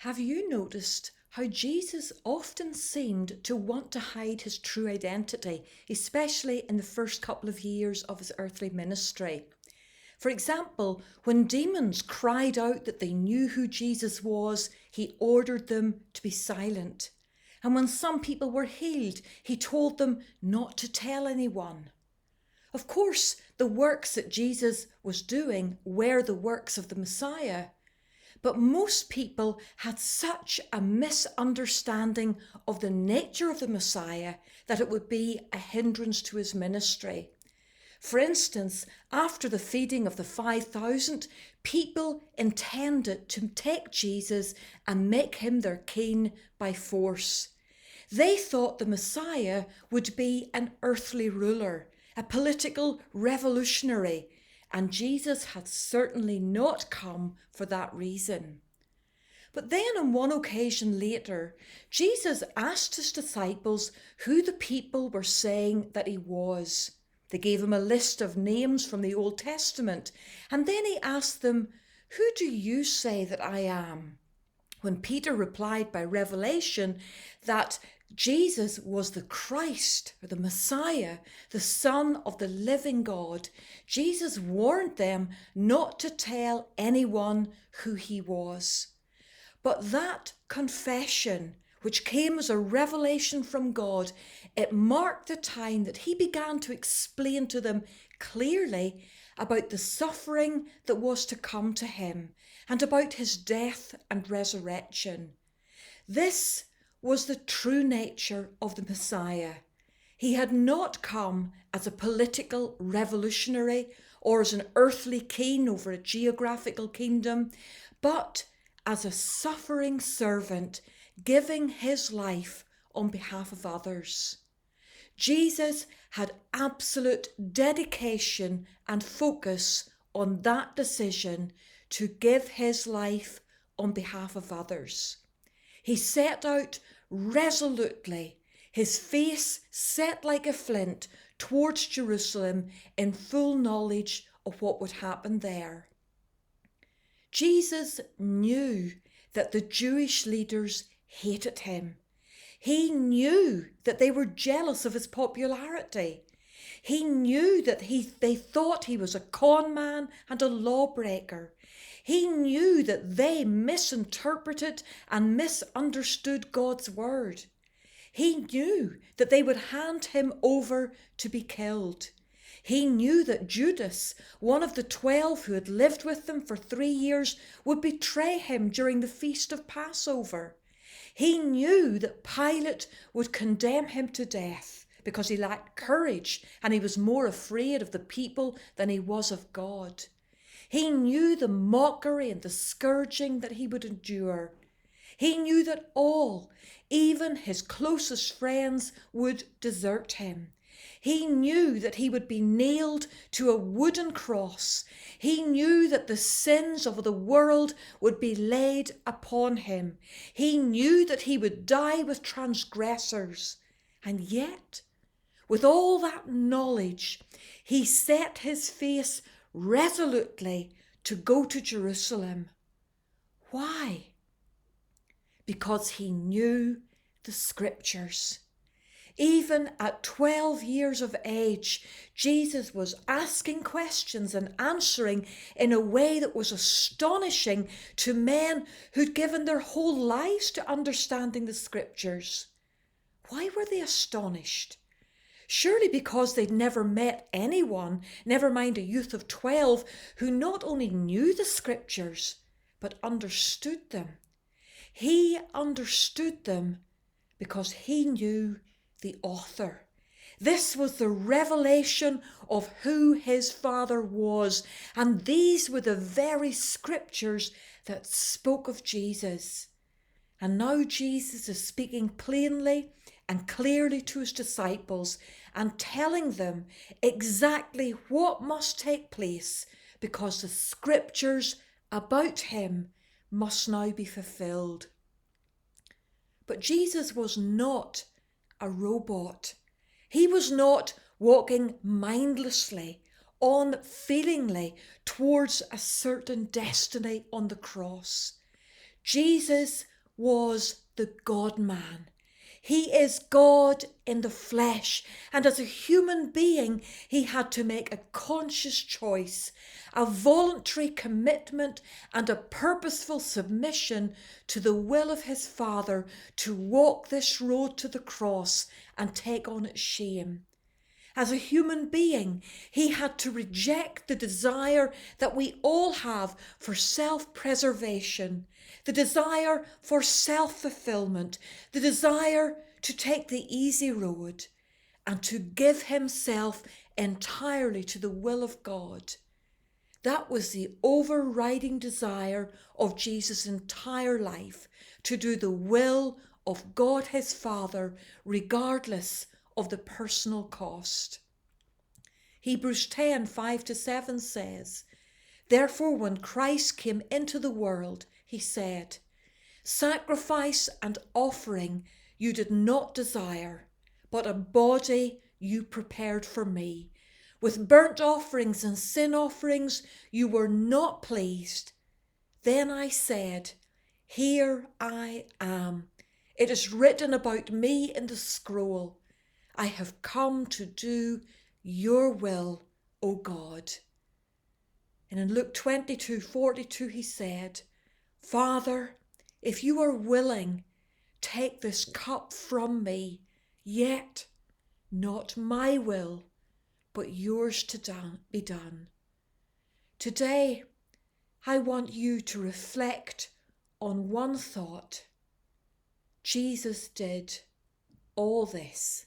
Have you noticed how Jesus often seemed to want to hide his true identity, especially in the first couple of years of his earthly ministry? For example, when demons cried out that they knew who Jesus was, he ordered them to be silent. And when some people were healed, he told them not to tell anyone. Of course, the works that Jesus was doing were the works of the Messiah. But most people had such a misunderstanding of the nature of the Messiah that it would be a hindrance to his ministry. For instance, after the feeding of the 5,000, people intended to take Jesus and make him their king by force. They thought the Messiah would be an earthly ruler, a political revolutionary, and Jesus had certainly not come for that reason. But then on one occasion later, Jesus asked his disciples who the people were saying that he was. They gave him a list of names from the Old Testament, and then he asked them, "Who do you say that I am?" When Peter replied by revelation that Jesus was the Christ, or the Messiah, the Son of the living God, Jesus warned them not to tell anyone who he was. But that confession, which came as a revelation from God, it marked the time that he began to explain to them clearly about the suffering that was to come to him and about his death and resurrection. This was the true nature of the Messiah. He had not come as a political revolutionary or as an earthly king over a geographical kingdom, but as a suffering servant giving his life on behalf of others. Jesus had absolute dedication and focus on that decision to give his life on behalf of others. He set out resolutely, his face set like a flint towards Jerusalem in full knowledge of what would happen there. Jesus knew that the Jewish leaders hated him. He knew that they were jealous of his popularity. He knew that they thought he was a con man and a lawbreaker. He knew that they misinterpreted and misunderstood God's word. He knew that they would hand him over to be killed. He knew that Judas, one of the 12 who had lived with them for 3 years, would betray him during the feast of Passover. He knew that Pilate would condemn him to death because he lacked courage and he was more afraid of the people than he was of God. He knew the mockery and the scourging that he would endure. He knew that all, even his closest friends, would desert him. He knew that he would be nailed to a wooden cross. He knew that the sins of the world would be laid upon him. He knew that he would die with transgressors. And yet, with all that knowledge, he set his face resolutely to go to Jerusalem. Why? Because he knew the scriptures. Even at 12 years of age, Jesus was asking questions and answering in a way that was astonishing to men who'd given their whole lives to understanding the scriptures. Why were they astonished? Surely because they'd never met anyone, never mind a youth of 12, who not only knew the scriptures, but understood them. He understood them because he knew the author. This was the revelation of who his Father was, and these were the very scriptures that spoke of Jesus. And now Jesus is speaking plainly and clearly to his disciples and telling them exactly what must take place, because the scriptures about him must now be fulfilled. But Jesus was not a robot. He was not walking mindlessly, unfeelingly towards a certain destiny on the cross. Jesus was the God-man. He is God in the flesh, and as a human being, he had to make a conscious choice, a voluntary commitment and a purposeful submission to the will of his Father to walk this road to the cross and take on its shame. As a human being, he had to reject the desire that we all have for self-preservation, the desire for self-fulfillment, the desire to take the easy road, and to give himself entirely to the will of God. That was the overriding desire of Jesus' entire life, to do the will of God his Father, regardless of the personal cost. Hebrews 10, 5-7 says, "Therefore when Christ came into the world, he said, 'Sacrifice and offering you did not desire, but a body you prepared for me. With burnt offerings and sin offerings you were not pleased. Then I said, Here I am. It is written about me in the scroll. I have come to do your will, O God.'" And in Luke 22:42 he said, "Father, if you are willing, take this cup from me, yet not my will, but yours to be done." Today, I want you to reflect on one thought. Jesus did all this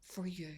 for you.